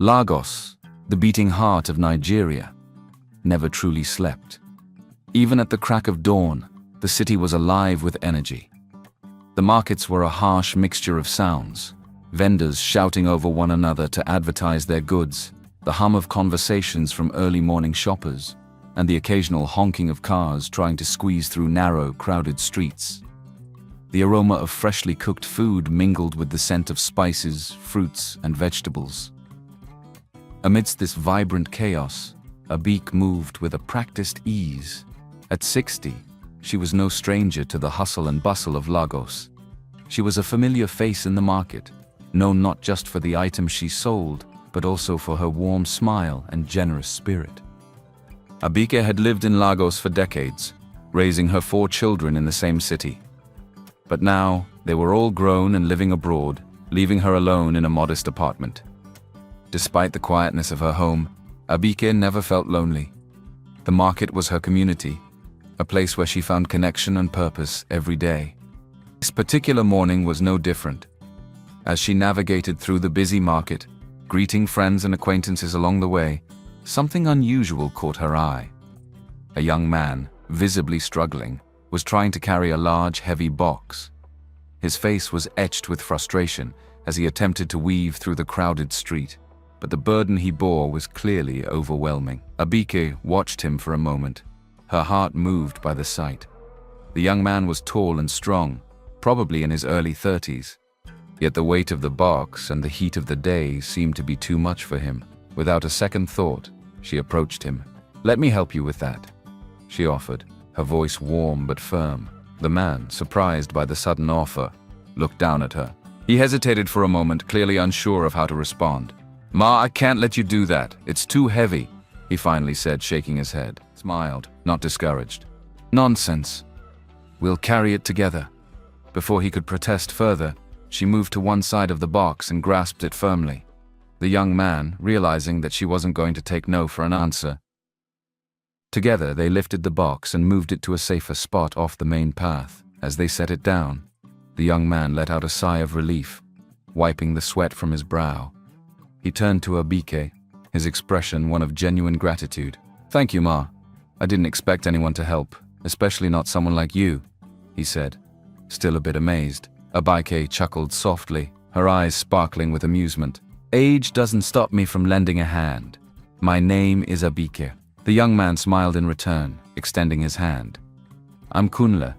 Lagos, the beating heart of Nigeria, never truly slept. Even at the crack of dawn, the city was alive with energy. The markets were a harsh mixture of sounds, vendors shouting over one another to advertise their goods, the hum of conversations from early morning shoppers, and the occasional honking of cars trying to squeeze through narrow, crowded streets. The aroma of freshly cooked food mingled with the scent of spices, fruits, and vegetables. Amidst this vibrant chaos, Abike moved with a practiced ease. At 60, she was no stranger to the hustle and bustle of Lagos. She was a familiar face in the market, known not just for the items she sold, but also for her warm smile and generous spirit. Abike had lived in Lagos for decades, raising her 4 children in the same city. But now, they were all grown and living abroad, leaving her alone in a modest apartment. Despite the quietness of her home, Abike never felt lonely. The market was her community, a place where she found connection and purpose every day. This particular morning was no different. As she navigated through the busy market, greeting friends and acquaintances along the way, something unusual caught her eye. A young man, visibly struggling, was trying to carry a large, heavy box. His face was etched with frustration as he attempted to weave through the crowded street, but the burden he bore was clearly overwhelming. Abike watched him for a moment, her heart moved by the sight. The young man was tall and strong, probably in his early 30s. Yet the weight of the box and the heat of the day seemed to be too much for him. Without a second thought, she approached him. "Let me help you with that," she offered, her voice warm but firm. The man, surprised by the sudden offer, looked down at her. He hesitated for a moment, clearly unsure of how to respond. "Ma, I can't let you do that. It's too heavy," he finally said, shaking his head. Smiled, not discouraged. "Nonsense. We'll carry it together." Before he could protest further, she moved to one side of the box and grasped it firmly. The young man, realizing that she wasn't going to take no for an answer. Together, they lifted the box and moved it to a safer spot off the main path. As they set it down, the young man let out a sigh of relief, wiping the sweat from his brow. He turned to Abike, his expression one of genuine gratitude. "Thank you, Ma. I didn't expect anyone to help, especially not someone like you," he said, still a bit amazed. Abike chuckled softly, her eyes sparkling with amusement. "Age doesn't stop me from lending a hand. My name is Abike." The young man smiled in return, extending his hand. "I'm Kunle.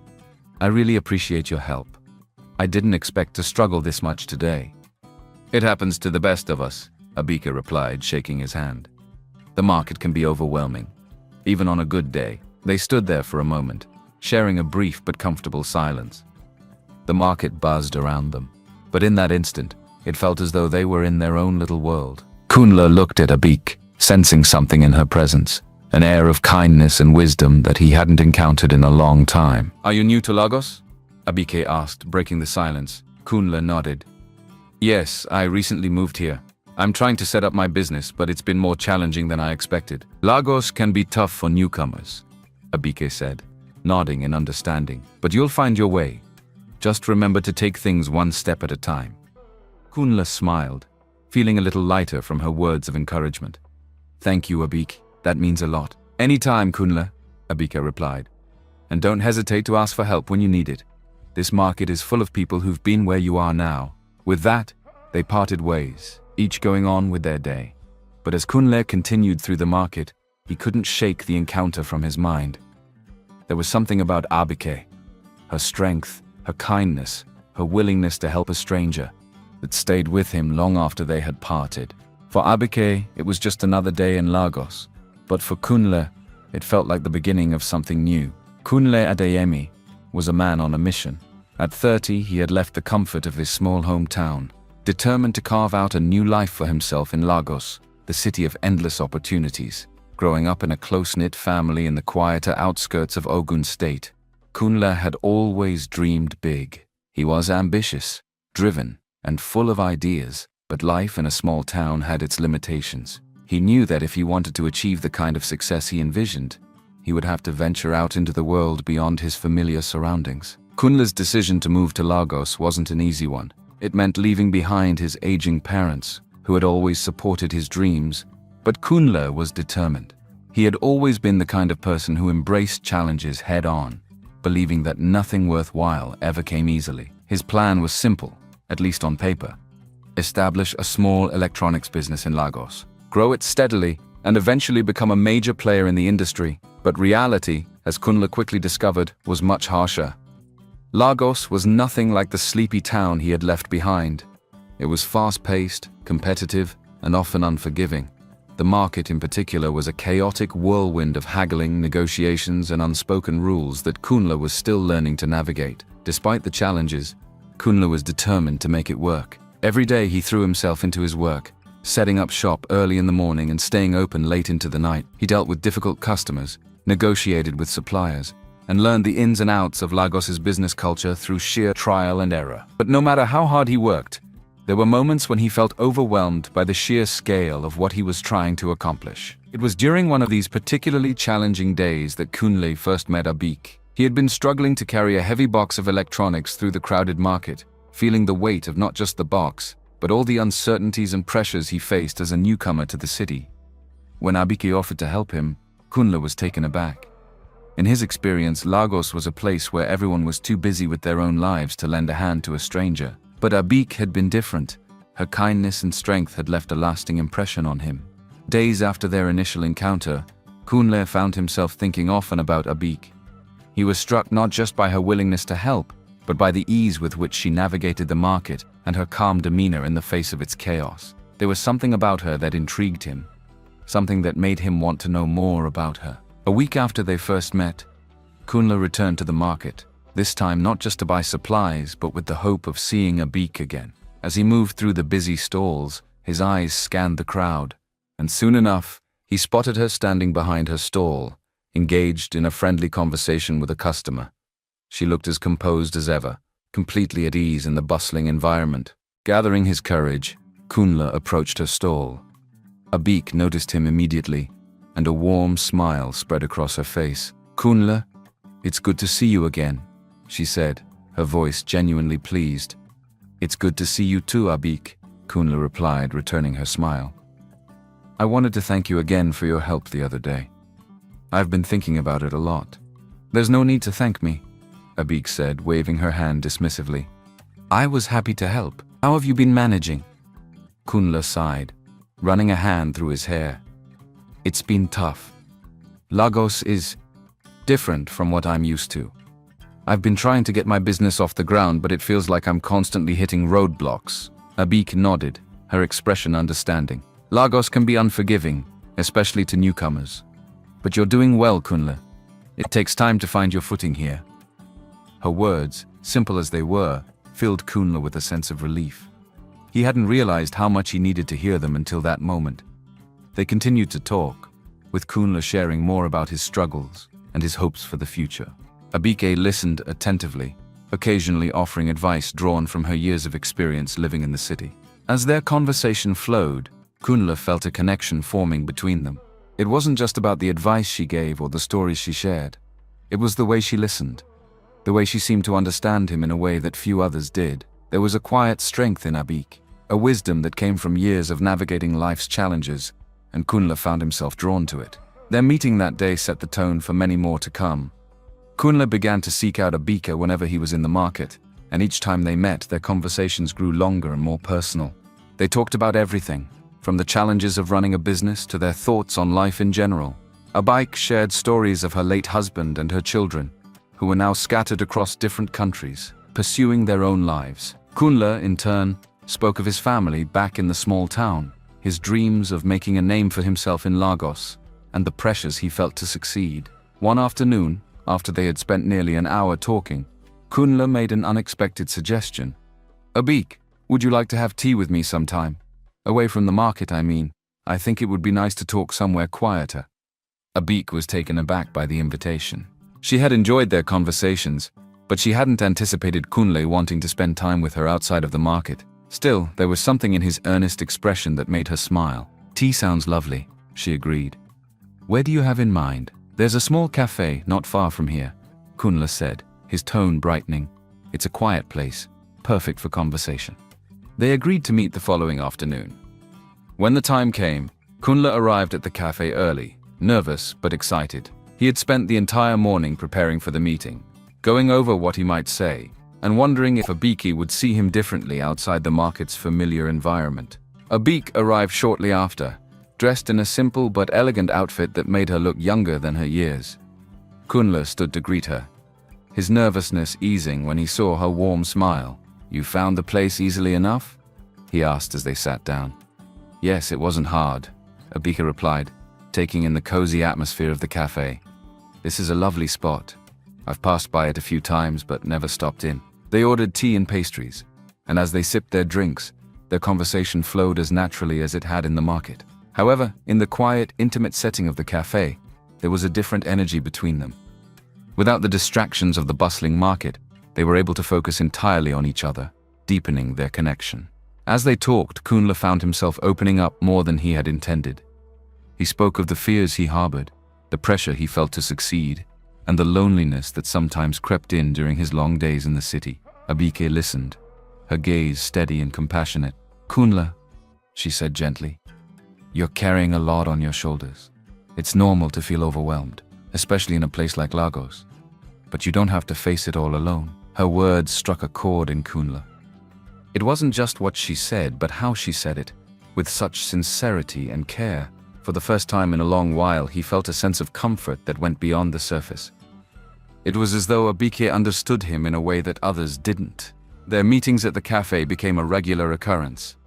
I really appreciate your help. I didn't expect to struggle this much today." "It happens to the best of us," Abike replied, shaking his hand. "The market can be overwhelming, even on a good day." They stood there for a moment, sharing a brief but comfortable silence. The market buzzed around them, but in that instant, it felt as though they were in their own little world. Kunle looked at Abike, sensing something in her presence, an air of kindness and wisdom that he hadn't encountered in a long time. "Are you new to Lagos?" Abike asked, breaking the silence. Kunle nodded. "Yes, I recently moved here. I'm trying to set up my business, but it's been more challenging than I expected." "Lagos can be tough for newcomers," Abike said, nodding in understanding. "But you'll find your way. Just remember to take things one step at a time." Kunle smiled, feeling a little lighter from her words of encouragement. "Thank you, Abike. That means a lot." "Anytime, Kunle," Abike replied. "And don't hesitate to ask for help when you need it. This market is full of people who've been where you are now." With that, they parted ways, each going on with their day. But as Kunle continued through the market, he couldn't shake the encounter from his mind. There was something about Abike, her strength, her kindness, her willingness to help a stranger, that stayed with him long after they had parted. For Abike, it was just another day in Lagos. But for Kunle, it felt like the beginning of something new. Kunle Adeyemi was a man on a mission. At 30, he had left the comfort of his small hometown, determined to carve out a new life for himself in Lagos, the city of endless opportunities. Growing up in a close-knit family in the quieter outskirts of Ogun State, Kunle had always dreamed big. He was ambitious, driven, and full of ideas, but life in a small town had its limitations. He knew that if he wanted to achieve the kind of success he envisioned, he would have to venture out into the world beyond his familiar surroundings. Kunle's decision to move to Lagos wasn't an easy one. It meant leaving behind his aging parents, who had always supported his dreams, but Kunle was determined. He had always been the kind of person who embraced challenges head-on, believing that nothing worthwhile ever came easily. His plan was simple, at least on paper. Establish a small electronics business in Lagos, grow it steadily, and eventually become a major player in the industry. But reality, as Kunle quickly discovered, was much harsher. Lagos was nothing like the sleepy town he had left behind. It was fast-paced, competitive, and often unforgiving. The market in particular was a chaotic whirlwind of haggling, negotiations, and unspoken rules that Kunle was still learning to navigate. Despite the challenges, Kunle was determined to make it work. Every day he threw himself into his work, setting up shop early in the morning and staying open late into the night. He dealt with difficult customers, negotiated with suppliers, and learned the ins and outs of Lagos's business culture through sheer trial and error. But no matter how hard he worked, there were moments when he felt overwhelmed by the sheer scale of what he was trying to accomplish. It was during one of these particularly challenging days that Kunle first met Abik. He had been struggling to carry a heavy box of electronics through the crowded market, feeling the weight of not just the box, but all the uncertainties and pressures he faced as a newcomer to the city. When Abike offered to help him, Kunle was taken aback. In his experience, Lagos was a place where everyone was too busy with their own lives to lend a hand to a stranger. But Abik had been different. Her kindness and strength had left a lasting impression on him. Days after their initial encounter, Kunle found himself thinking often about Abik. He was struck not just by her willingness to help, but by the ease with which she navigated the market and her calm demeanor in the face of its chaos. There was something about her that intrigued him, something that made him want to know more about her. A week after they first met, Kunle returned to the market, this time not just to buy supplies, but with the hope of seeing Abik again. As he moved through the busy stalls, his eyes scanned the crowd, and soon enough, he spotted her standing behind her stall, engaged in a friendly conversation with a customer. She looked as composed as ever, completely at ease in the bustling environment. Gathering his courage, Kunle approached her stall. Abik noticed him immediately, and a warm smile spread across her face. "Kunle, it's good to see you again," she said, her voice genuinely pleased. "It's good to see you too, Abik," Kunle replied, returning her smile. "I wanted to thank you again for your help the other day. I've been thinking about it a lot." "There's no need to thank me," Abik said, waving her hand dismissively. "I was happy to help. How have you been managing?" Kunle sighed, running a hand through his hair. "It's been tough. Lagos is different from what I'm used to. I've been trying to get my business off the ground, but it feels like I'm constantly hitting roadblocks." Abik nodded, her expression understanding. "Lagos can be unforgiving, especially to newcomers. But you're doing well, Kunle. It takes time to find your footing here." Her words, simple as they were, filled Kunle with a sense of relief. He hadn't realized how much he needed to hear them until that moment. They continued to talk, with Kunle sharing more about his struggles and his hopes for the future. Abike listened attentively, occasionally offering advice drawn from her years of experience living in the city. As their conversation flowed, Kunle felt a connection forming between them. It wasn't just about the advice she gave or the stories she shared. It was the way she listened, the way she seemed to understand him in a way that few others did. There was a quiet strength in Abik, a wisdom that came from years of navigating life's challenges, and Kunle found himself drawn to it. Their meeting that day set the tone for many more to come. Kunle began to seek out Abike whenever he was in the market, and each time they met, their conversations grew longer and more personal. They talked about everything, from the challenges of running a business to their thoughts on life in general. Abike shared stories of her late husband and her children, who were now scattered across different countries, pursuing their own lives. Kunle, in turn, spoke of his family back in the small town, his dreams of making a name for himself in Lagos, and the pressures he felt to succeed. One afternoon, after they had spent nearly an hour talking, Kunle made an unexpected suggestion. "Abik, would you like to have tea with me sometime? Away from the market, I mean. I think it would be nice to talk somewhere quieter." Abik was taken aback by the invitation. She had enjoyed their conversations, but she hadn't anticipated Kunle wanting to spend time with her outside of the market. Still, there was something in his earnest expression that made her smile. "Tea sounds lovely," she agreed. "Where do you have in mind?" "There's a small cafe not far from here," Kunle said, his tone brightening. "It's a quiet place, perfect for conversation." They agreed to meet the following afternoon. When the time came, Kunle arrived at the cafe early, nervous but excited. He had spent the entire morning preparing for the meeting, going over what he might say, and wondering if Abike would see him differently outside the market's familiar environment. Abike arrived shortly after, dressed in a simple but elegant outfit that made her look younger than her years. Kunle stood to greet her, his nervousness easing when he saw her warm smile. "You found the place easily enough?" he asked as they sat down. "Yes, it wasn't hard," Abike replied, taking in the cozy atmosphere of the cafe. "This is a lovely spot. I've passed by it a few times but never stopped in." They ordered tea and pastries, and as they sipped their drinks, their conversation flowed as naturally as it had in the market. However, in the quiet, intimate setting of the cafe, there was a different energy between them. Without the distractions of the bustling market, they were able to focus entirely on each other, deepening their connection. As they talked, Kunle found himself opening up more than he had intended. He spoke of the fears he harbored, the pressure he felt to succeed, and the loneliness that sometimes crept in during his long days in the city. Abike listened, her gaze steady and compassionate. "Kunle," she said gently, "you're carrying a lot on your shoulders. It's normal to feel overwhelmed, especially in a place like Lagos. But you don't have to face it all alone." Her words struck a chord in Kunle. It wasn't just what she said, but how she said it, with such sincerity and care. For the first time in a long while, he felt a sense of comfort that went beyond the surface. It was as though Abike understood him in a way that others didn't. Their meetings at the cafe became a regular occurrence.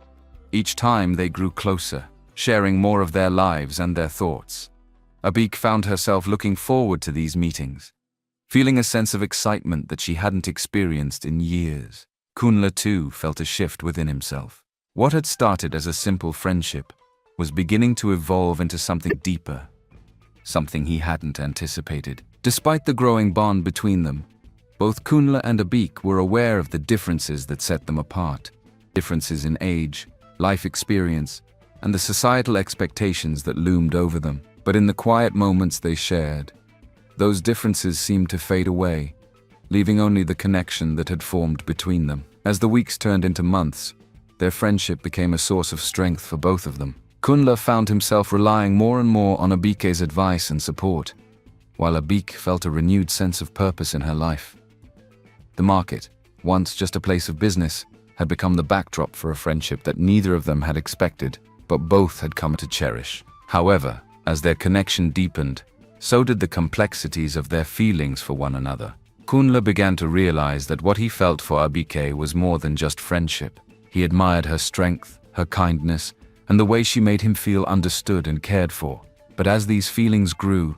Each time they grew closer, sharing more of their lives and their thoughts. Abike found herself looking forward to these meetings, feeling a sense of excitement that she hadn't experienced in years. Kunle too felt a shift within himself. What had started as a simple friendship was beginning to evolve into something deeper, something he hadn't anticipated. Despite the growing bond between them, both Kunle and Abike were aware of the differences that set them apart. Differences in age, life experience, and the societal expectations that loomed over them. But in the quiet moments they shared, those differences seemed to fade away, leaving only the connection that had formed between them. As the weeks turned into months, their friendship became a source of strength for both of them. Kunle found himself relying more and more on Abike's advice and support, while Abike felt a renewed sense of purpose in her life. The market, once just a place of business, had become the backdrop for a friendship that neither of them had expected, but both had come to cherish. However, as their connection deepened, so did the complexities of their feelings for one another. Kunle began to realize that what he felt for Abike was more than just friendship. He admired her strength, her kindness, and the way she made him feel understood and cared for. But as these feelings grew,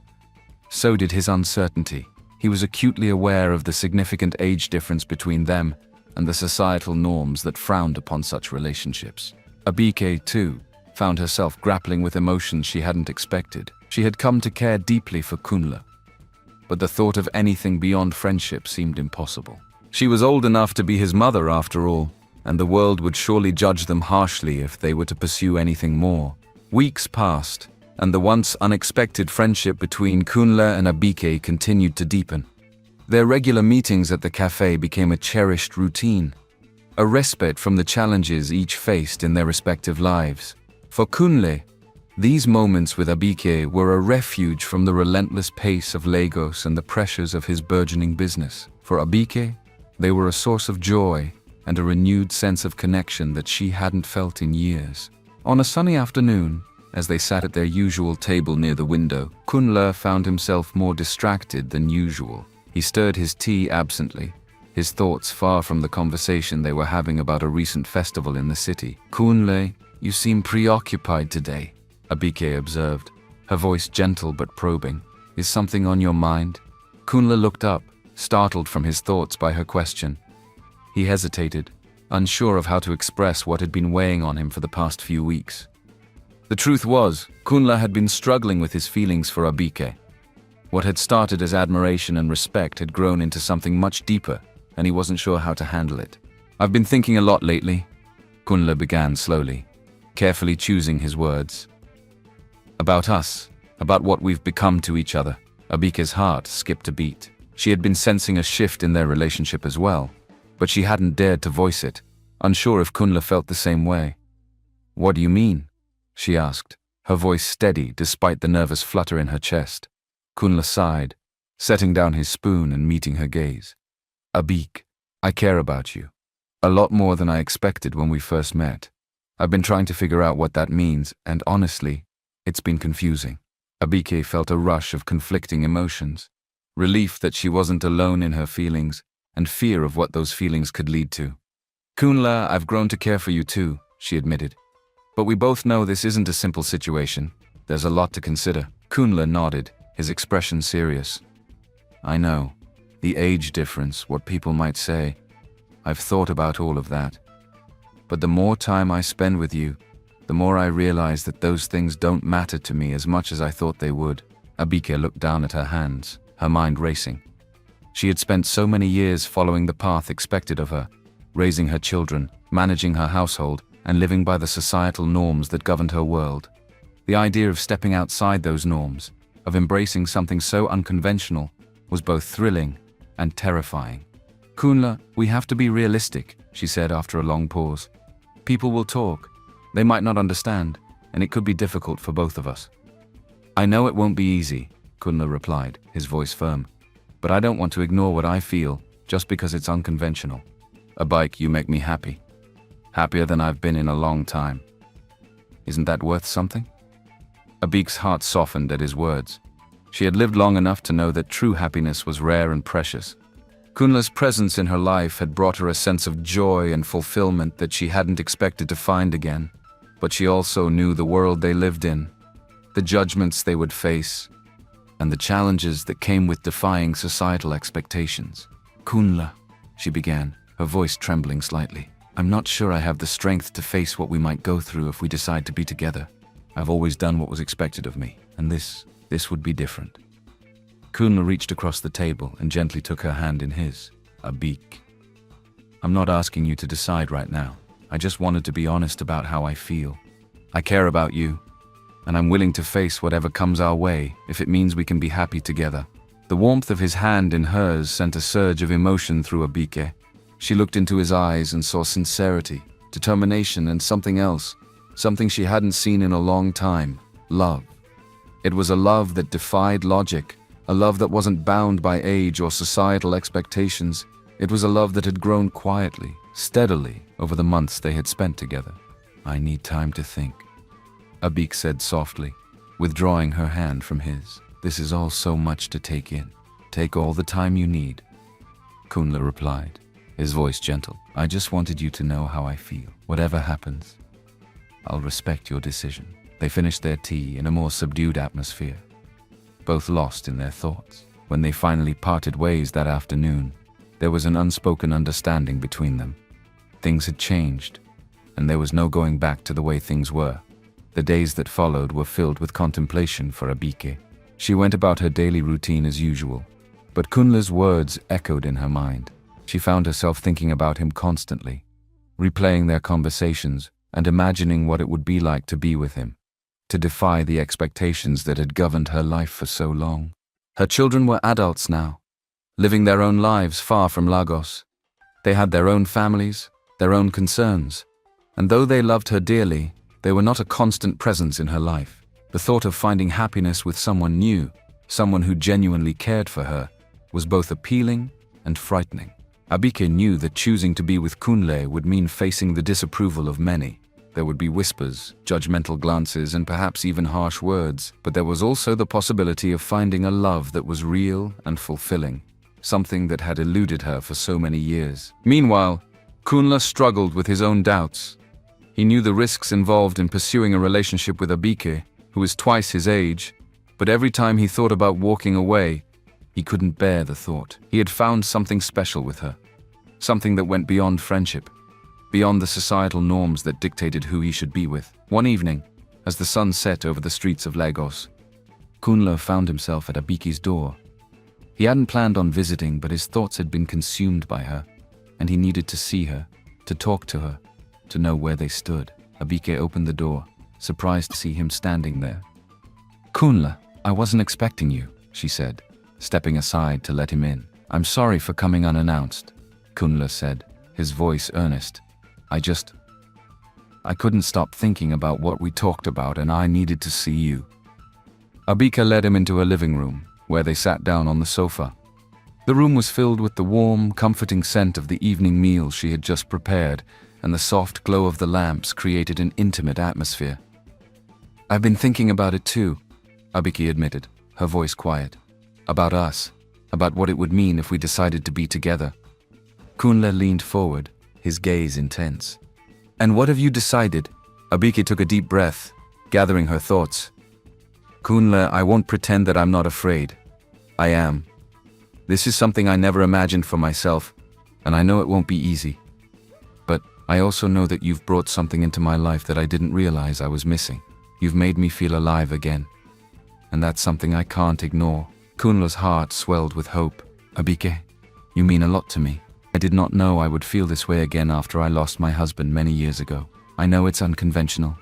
so did his uncertainty. He was acutely aware of the significant age difference between them and the societal norms that frowned upon such relationships. Abike, too, found herself grappling with emotions she hadn't expected. She had come to care deeply for Kunle, but the thought of anything beyond friendship seemed impossible. She was old enough to be his mother after all, and the world would surely judge them harshly if they were to pursue anything more. Weeks passed, and the once unexpected friendship between Kunle and Abike continued to deepen. Their regular meetings at the cafe became a cherished routine, a respite from the challenges each faced in their respective lives. For Kunle, these moments with Abike were a refuge from the relentless pace of Lagos and the pressures of his burgeoning business. For Abike, they were a source of joy and a renewed sense of connection that she hadn't felt in years. On a sunny afternoon, as they sat at their usual table near the window, Kunle found himself more distracted than usual. He stirred his tea absently, his thoughts far from the conversation they were having about a recent festival in the city. "Kunle, you seem preoccupied today," Abike observed, her voice gentle but probing. "Is something on your mind?" Kunle looked up, startled from his thoughts by her question. He hesitated, unsure of how to express what had been weighing on him for the past few weeks. The truth was, Kunle had been struggling with his feelings for Abike. What had started as admiration and respect had grown into something much deeper, and he wasn't sure how to handle it. "I've been thinking a lot lately," Kunle began slowly, carefully choosing his words. "About us, about what we've become to each other." Abike's heart skipped a beat. She had been sensing a shift in their relationship as well, but she hadn't dared to voice it, unsure if Kunle felt the same way. "What do you mean?" she asked, her voice steady despite the nervous flutter in her chest. Kunle sighed, setting down his spoon and meeting her gaze. Abik, I care about you. A lot more than I expected when we first met. I've been trying to figure out what that means, and honestly, it's been confusing. Abike felt a rush of conflicting emotions. Relief that she wasn't alone in her feelings, and fear of what those feelings could lead to. Kunle, I've grown to care for you too, she admitted. But we both know this isn't a simple situation. There's a lot to consider. Kunle nodded, his expression serious. I know. The age difference, what people might say. I've thought about all of that. But the more time I spend with you, the more I realize that those things don't matter to me as much as I thought they would. Abike looked down at her hands, her mind racing. She had spent so many years following the path expected of her, raising her children, managing her household, and living by the societal norms that governed her world. The idea of stepping outside those norms, of embracing something so unconventional, was both thrilling and terrifying. Kunle, we have to be realistic, she said after a long pause. People will talk. They might not understand, and it could be difficult for both of us. I know it won't be easy, Kunle replied, his voice firm. But I don't want to ignore what I feel, just because it's unconventional. Abike, you make me happy. Happier than I've been in a long time. Isn't that worth something? Abike's heart softened at his words. She had lived long enough to know that true happiness was rare and precious. Kunle's presence in her life had brought her a sense of joy and fulfillment that she hadn't expected to find again. But she also knew the world they lived in, the judgments they would face, and the challenges that came with defying societal expectations. Kunle, she began, her voice trembling slightly. I'm not sure I have the strength to face what we might go through if we decide to be together. I've always done what was expected of me, and this would be different. Kunle reached across the table and gently took her hand in his. Abik. I'm not asking you to decide right now. I just wanted to be honest about how I feel. I care about you, and I'm willing to face whatever comes our way if it means we can be happy together. The warmth of his hand in hers sent a surge of emotion through Abike. She looked into his eyes and saw sincerity, determination, and something else, something she hadn't seen in a long time, love. It was a love that defied logic, a love that wasn't bound by age or societal expectations. It was a love that had grown quietly, steadily, over the months they had spent together. I need time to think, Abik said softly, withdrawing her hand from his. This is all so much to take in. Take all the time you need. Kunle replied, his voice gentle. I just wanted you to know how I feel. Whatever happens, I'll respect your decision. They finished their tea in a more subdued atmosphere, both lost in their thoughts. When they finally parted ways that afternoon, there was an unspoken understanding between them. Things had changed, and there was no going back to the way things were. The days that followed were filled with contemplation for Abike. She went about her daily routine as usual, but Kunle's words echoed in her mind. She found herself thinking about him constantly, replaying their conversations and imagining what it would be like to be with him, to defy the expectations that had governed her life for so long. Her children were adults now, living their own lives far from Lagos. They had their own families, their own concerns, and though they loved her dearly, they were not a constant presence in her life. The thought of finding happiness with someone new, someone who genuinely cared for her, was both appealing and frightening. Abike knew that choosing to be with Kunle would mean facing the disapproval of many. There would be whispers, judgmental glances, and perhaps even harsh words, but there was also the possibility of finding a love that was real and fulfilling, something that had eluded her for so many years. Meanwhile, Kunle struggled with his own doubts. He knew the risks involved in pursuing a relationship with Abike, who was twice his age, but every time he thought about walking away, he couldn't bear the thought. He had found something special with her, something that went beyond friendship, beyond the societal norms that dictated who he should be with. One evening, as the sun set over the streets of Lagos, Kunle found himself at Abike's door. He hadn't planned on visiting, but his thoughts had been consumed by her, and he needed to see her, to talk to her, to know where they stood. Abike opened the door, surprised to see him standing there. Kunle, I wasn't expecting you, she said, stepping aside to let him in. I'm sorry for coming unannounced, Kunle said, his voice earnest. I couldn't stop thinking about what we talked about, and I needed to see you. Abike led him into her living room, where they sat down on the sofa. The room was filled with the warm, comforting scent of the evening meal she had just prepared, and the soft glow of the lamps created an intimate atmosphere. "I've been thinking about it too," Abike admitted, her voice quiet. "About us, about what it would mean if we decided to be together." Kunle leaned forward, his gaze intense. "And what have you decided?" Abike took a deep breath, gathering her thoughts. "Kunle, I won't pretend that I'm not afraid. I am. This is something I never imagined for myself, and I know it won't be easy. But I also know that you've brought something into my life that I didn't realize I was missing. You've made me feel alive again. And that's something I can't ignore." Kunle's heart swelled with hope. "Abike, you mean a lot to me. I did not know I would feel this way again after I lost my husband many years ago. I know it's unconventional,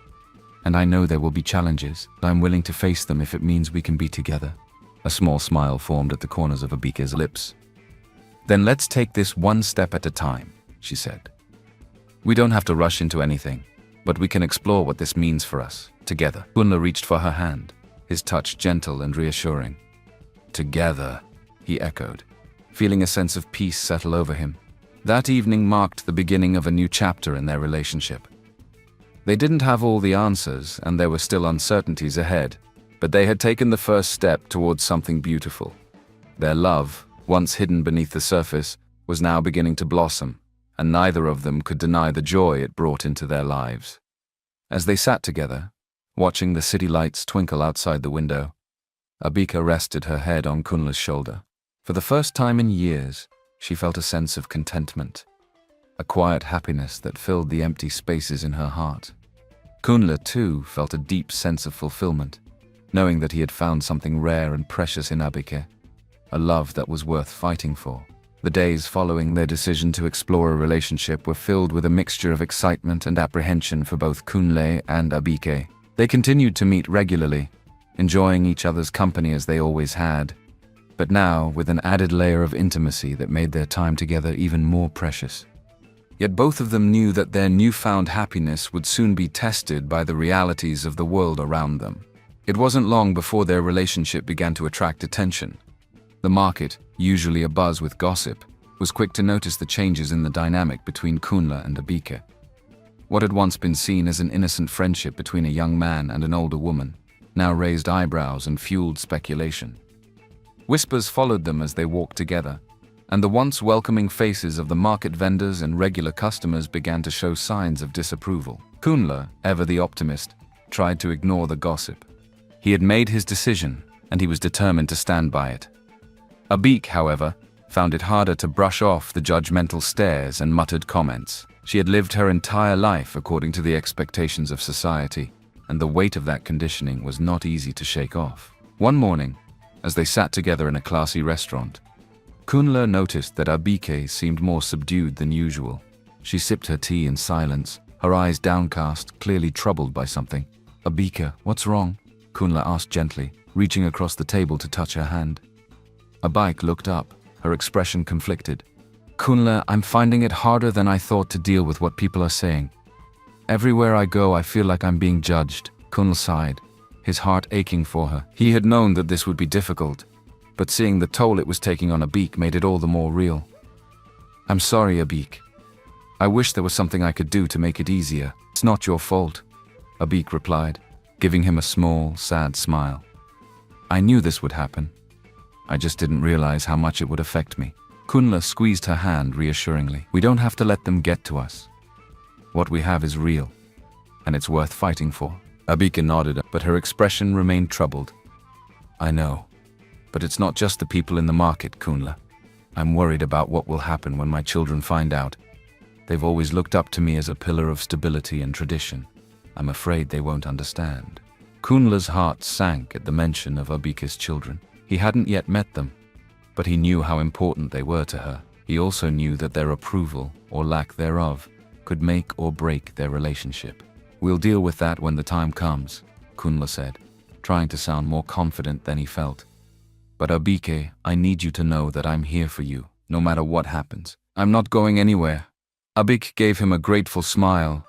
and I know there will be challenges, but I'm willing to face them if it means we can be together." A small smile formed at the corners of Abike's lips. "Then let's take this one step at a time," she said. "We don't have to rush into anything, but we can explore what this means for us, together." Kunle reached for her hand, his touch gentle and reassuring. "Together," he echoed, feeling a sense of peace settle over him. That evening marked the beginning of a new chapter in their relationship. They didn't have all the answers, and there were still uncertainties ahead, but they had taken the first step towards something beautiful. Their love, once hidden beneath the surface, was now beginning to blossom, and neither of them could deny the joy it brought into their lives. As they sat together, watching the city lights twinkle outside the window, Abike rested her head on Kunle's shoulder. For the first time in years, she felt a sense of contentment, a quiet happiness that filled the empty spaces in her heart. Kunle, too, felt a deep sense of fulfillment, knowing that he had found something rare and precious in Abike, a love that was worth fighting for. The days following their decision to explore a relationship were filled with a mixture of excitement and apprehension for both Kunle and Abike. They continued to meet regularly, enjoying each other's company as they always had, but now with an added layer of intimacy that made their time together even more precious. Yet both of them knew that their newfound happiness would soon be tested by the realities of the world around them. It wasn't long before their relationship began to attract attention. The market, usually abuzz with gossip, was quick to notice the changes in the dynamic between Kunle and Abike. What had once been seen as an innocent friendship between a young man and an older woman now raised eyebrows and fueled speculation. Whispers followed them as they walked together, and the once welcoming faces of the market vendors and regular customers began to show signs of disapproval. Kunle, ever the optimist, tried to ignore the gossip. He had made his decision, and he was determined to stand by it. Abike, however, found it harder to brush off the judgmental stares and muttered comments. She had lived her entire life according to the expectations of society, and the weight of that conditioning was not easy to shake off. One morning, as they sat together in a classy restaurant, Kunle noticed that Abike seemed more subdued than usual. She sipped her tea in silence, her eyes downcast, clearly troubled by something. "Abike, what's wrong?" Kunle asked gently, reaching across the table to touch her hand. Abike looked up, her expression conflicted. "Kunle, I'm finding it harder than I thought to deal with what people are saying. Everywhere I go, I feel like I'm being judged." Kunle sighed, his heart aching for her. He had known that this would be difficult, but seeing the toll it was taking on Abike made it all the more real. "I'm sorry, Abike. I wish there was something I could do to make it easier." "It's not your fault," Abike replied, giving him a small, sad smile. "I knew this would happen. I just didn't realize how much it would affect me." Kunle squeezed her hand reassuringly. "We don't have to let them get to us. What we have is real, and it's worth fighting for." Abike nodded, but her expression remained troubled. "I know, but it's not just the people in the market, Kunle. I'm worried about what will happen when my children find out. They've always looked up to me as a pillar of stability and tradition. I'm afraid they won't understand." Kunle's heart sank at the mention of Abike's children. He hadn't yet met them, but he knew how important they were to her. He also knew that their approval, or lack thereof, could make or break their relationship. "We'll deal with that when the time comes," Kunle said, trying to sound more confident than he felt. "But Abike, I need you to know that I'm here for you, no matter what happens. I'm not going anywhere." Abike gave him a grateful smile,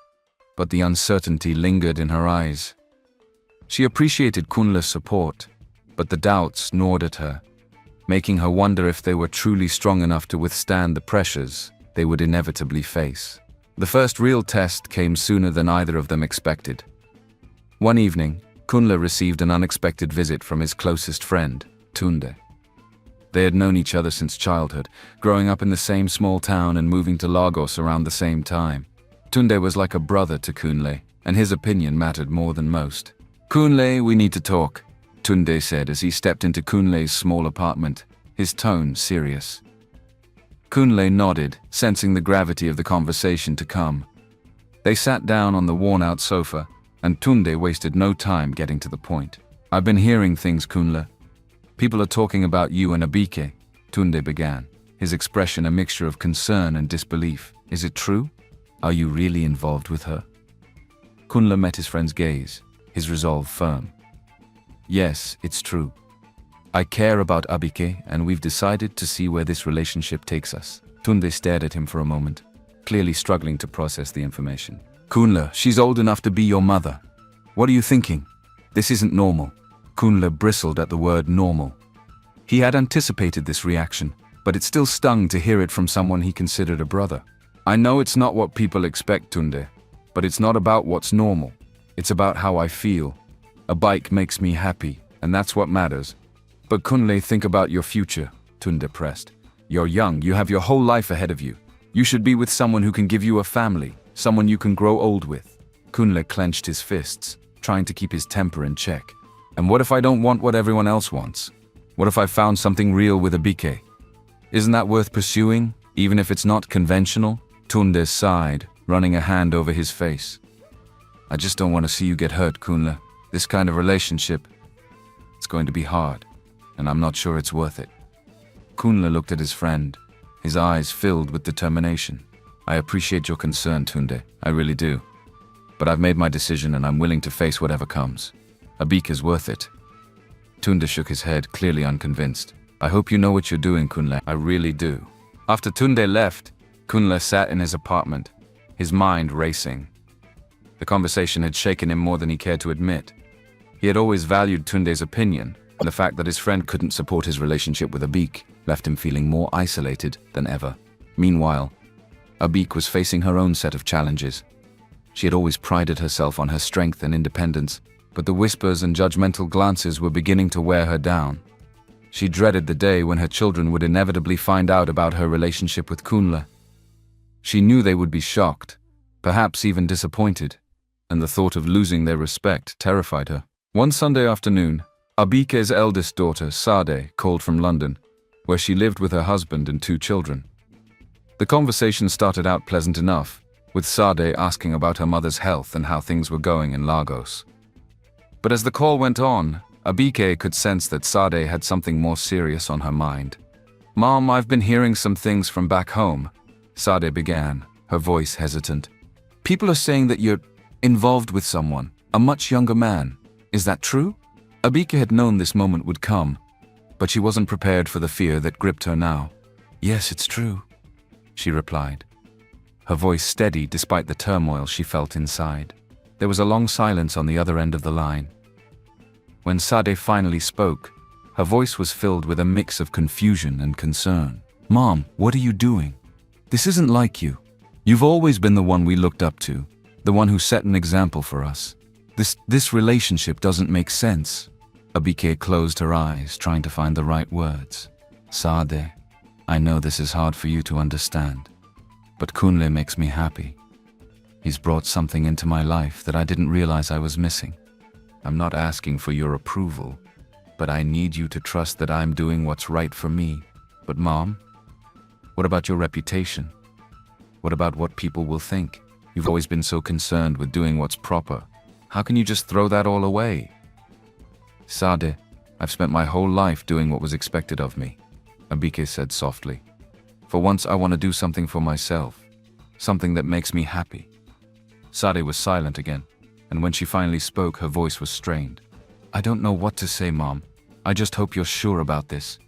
but the uncertainty lingered in her eyes. She appreciated Kunle's support, but the doubts gnawed at her, making her wonder if they were truly strong enough to withstand the pressures they would inevitably face. The first real test came sooner than either of them expected. One evening, Kunle received an unexpected visit from his closest friend, Tunde. They had known each other since childhood, growing up in the same small town and moving to Lagos around the same time. Tunde was like a brother to Kunle, and his opinion mattered more than most. "Kunle, we need to talk," Tunde said as he stepped into Kunle's small apartment, his tone serious. Kunle nodded, sensing the gravity of the conversation to come. They sat down on the worn-out sofa, and Tunde wasted no time getting to the point. "I've been hearing things, Kunle. People are talking about you and Abike," Tunde began, his expression a mixture of concern and disbelief. "Is it true? Are you really involved with her?" Kunle met his friend's gaze, his resolve firm. "Yes, it's true. I care about Abike, and we've decided to see where this relationship takes us." Tunde stared at him for a moment, clearly struggling to process the information. "Kunle, she's old enough to be your mother. What are you thinking? This isn't normal." Kunle bristled at the word normal. He had anticipated this reaction, but it still stung to hear it from someone he considered a brother. "I know it's not what people expect, Tunde, but it's not about what's normal. It's about how I feel. A bike makes me happy, and that's what matters." "But Kunle, think about your future," Tunde pressed. "You're young, you have your whole life ahead of you. You should be with someone who can give you a family, someone you can grow old with." Kunle clenched his fists, trying to keep his temper in check. "And what if I don't want what everyone else wants? What if I found something real with Abike? Isn't that worth pursuing, even if it's not conventional?" Tunde sighed, running a hand over his face. "I just don't want to see you get hurt, Kunle. This kind of relationship, it's going to be hard, and I'm not sure it's worth it." Kunle looked at his friend, his eyes filled with determination. "I appreciate your concern, Tunde, I really do. But I've made my decision and I'm willing to face whatever comes. Abike is worth it." Tunde shook his head, clearly unconvinced. "I hope you know what you're doing, Kunle. I really do." After Tunde left, Kunle sat in his apartment, his mind racing. The conversation had shaken him more than he cared to admit. He had always valued Tunde's opinion, and the fact that his friend couldn't support his relationship with Abike left him feeling more isolated than ever. Meanwhile, Abike was facing her own set of challenges. She had always prided herself on her strength and independence, but the whispers and judgmental glances were beginning to wear her down. She dreaded the day when her children would inevitably find out about her relationship with Kunle. She knew they would be shocked, perhaps even disappointed, and the thought of losing their respect terrified her. One Sunday afternoon, Abike's eldest daughter, Sade, called from London, where she lived with her husband and 2 children. The conversation started out pleasant enough, with Sade asking about her mother's health and how things were going in Lagos. But as the call went on, Abike could sense that Sade had something more serious on her mind. "Mom, I've been hearing some things from back home," Sade began, her voice hesitant. "People are saying that you're involved with someone, a much younger man. Is that true?" Abike had known this moment would come, but she wasn't prepared for the fear that gripped her now. "Yes, it's true," she replied, her voice steady despite the turmoil she felt inside. There was a long silence on the other end of the line. When Sade finally spoke, her voice was filled with a mix of confusion and concern. "Mom, what are you doing? This isn't like you. You've always been the one we looked up to, the one who set an example for us. This relationship doesn't make sense." Abike closed her eyes, trying to find the right words. "Sade, I know this is hard for you to understand, but Kunle makes me happy. He's brought something into my life that I didn't realize I was missing. I'm not asking for your approval, but I need you to trust that I'm doing what's right for me. But Mom, what about your reputation? What about what people will think? You've always been so concerned with doing what's proper. How can you just throw that all away?" "Sade, I've spent my whole life doing what was expected of me," Abike said softly. "For once I want to do something for myself, something that makes me happy." Sade was silent again, and when she finally spoke, her voice was strained. "I don't know what to say, Mom. I just hope you're sure about this."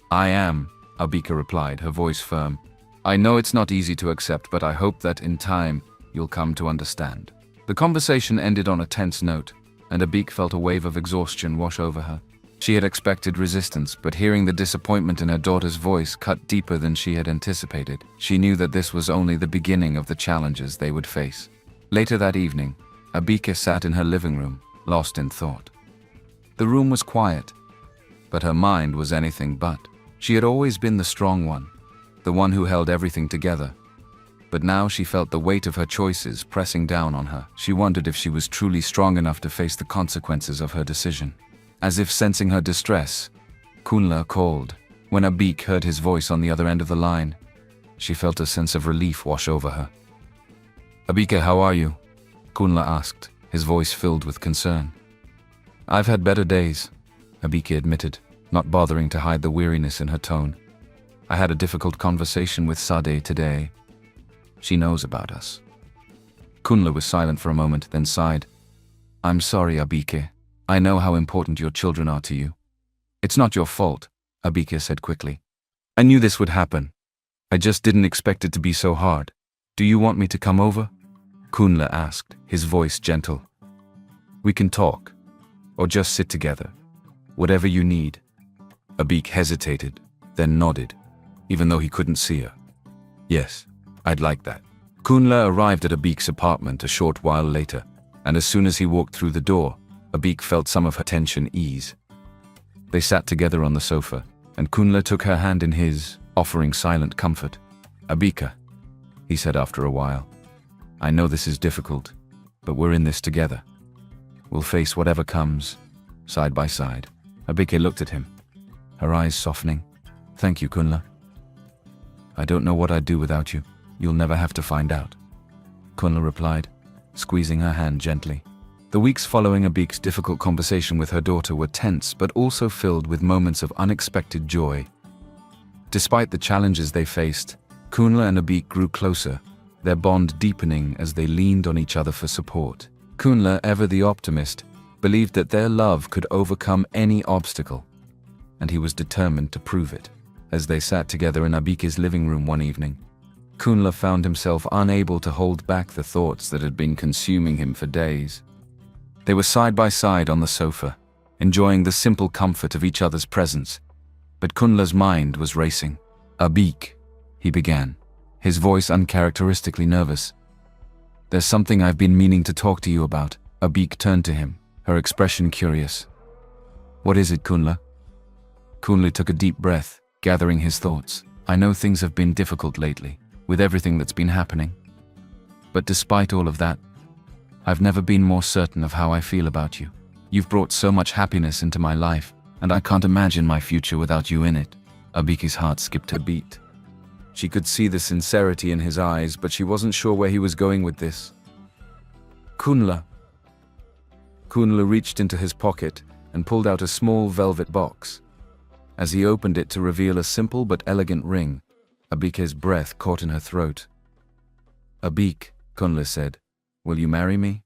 "I am," Abike replied, her voice firm. "I know it's not easy to accept, but I hope that in time you'll come to understand." The conversation ended on a tense note, and Abik felt a wave of exhaustion wash over her. She had expected resistance, but hearing the disappointment in her daughter's voice cut deeper than she had anticipated. She knew that this was only the beginning of the challenges they would face. Later that evening, Abika sat in her living room, lost in thought. The room was quiet, but her mind was anything but. She had always been the strong one, the one who held everything together. But now she felt the weight of her choices pressing down on her. She wondered if she was truly strong enough to face the consequences of her decision. As if sensing her distress, Kunle called. When Abik heard his voice on the other end of the line, she felt a sense of relief wash over her. "Abika, how are you?" Kunle asked, his voice filled with concern. "I've had better days," Abika admitted, not bothering to hide the weariness in her tone. "I had a difficult conversation with Sade today. She knows about us." Kunle was silent for a moment, then sighed. "I'm sorry, Abike. I know how important your children are to you." "It's not your fault," Abike said quickly. "I knew this would happen. I just didn't expect it to be so hard. Do you want me to come over?" Kunle asked, his voice gentle. "We can talk, or just sit together. Whatever you need." Abik hesitated, then nodded, even though he couldn't see her. "Yes, I'd like that." Kunle arrived at Abik's apartment a short while later, and as soon as he walked through the door, Abik felt some of her tension ease. They sat together on the sofa, and Kunle took her hand in his, offering silent comfort. "Abika," he said after a while, "I know this is difficult, but we're in this together. We'll face whatever comes, side by side." Abike looked at him, her eyes softening. "Thank you, Kunle. I don't know what I'd do without you. You'll never have to find out," Kunle replied, squeezing her hand gently. The weeks following Abik's difficult conversation with her daughter were tense but also filled with moments of unexpected joy. Despite the challenges they faced, Kunle and Abik grew closer, their bond deepening as they leaned on each other for support. Kunle, ever the optimist, believed that their love could overcome any obstacle, and he was determined to prove it. As they sat together in Abike's living room one evening, Kunle found himself unable to hold back the thoughts that had been consuming him for days. They were side by side on the sofa, enjoying the simple comfort of each other's presence, but Kunle's mind was racing. "Abik," he began, his voice uncharacteristically nervous. "There's something I've been meaning to talk to you about." Abik turned to him, her expression curious. "What is it, Kunle?" Kunle took a deep breath, gathering his thoughts. "I know things have been difficult lately, with everything that's been happening. But despite all of that, I've never been more certain of how I feel about you. You've brought so much happiness into my life, and I can't imagine my future without you in it." Abike's heart skipped a beat. She could see the sincerity in his eyes, but she wasn't sure where he was going with this. "Kunle." Kunle reached into his pocket and pulled out a small velvet box. As he opened it to reveal a simple but elegant ring, Abike's breath caught in her throat. "Abik," Kunle said, "will you marry me?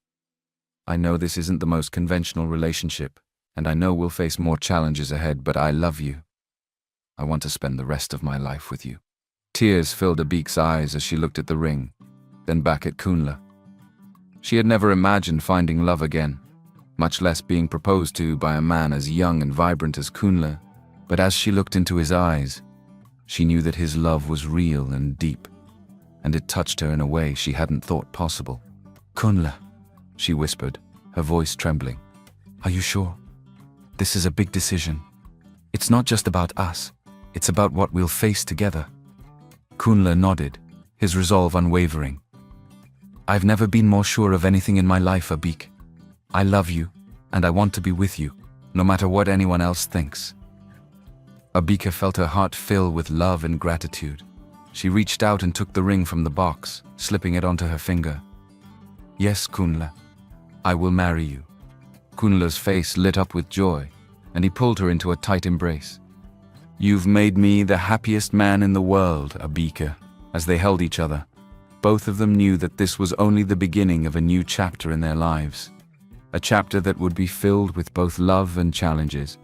I know this isn't the most conventional relationship, and I know we'll face more challenges ahead, but I love you. I want to spend the rest of my life with you." Tears filled Abik's eyes as she looked at the ring, then back at Kunle. She had never imagined finding love again, much less being proposed to by a man as young and vibrant as Kunle. But as she looked into his eyes, she knew that his love was real and deep, and it touched her in a way she hadn't thought possible. "Kunle," she whispered, her voice trembling. "Are you sure? This is a big decision. It's not just about us, it's about what we'll face together." Kunle nodded, his resolve unwavering. "I've never been more sure of anything in my life, Abik. I love you, and I want to be with you, no matter what anyone else thinks." Abika felt her heart fill with love and gratitude. She reached out and took the ring from the box, slipping it onto her finger. "Yes, Kunle, I will marry you." Kunle's face lit up with joy, and he pulled her into a tight embrace. "You've made me the happiest man in the world, Abika." As they held each other, both of them knew that this was only the beginning of a new chapter in their lives, a chapter that would be filled with both love and challenges.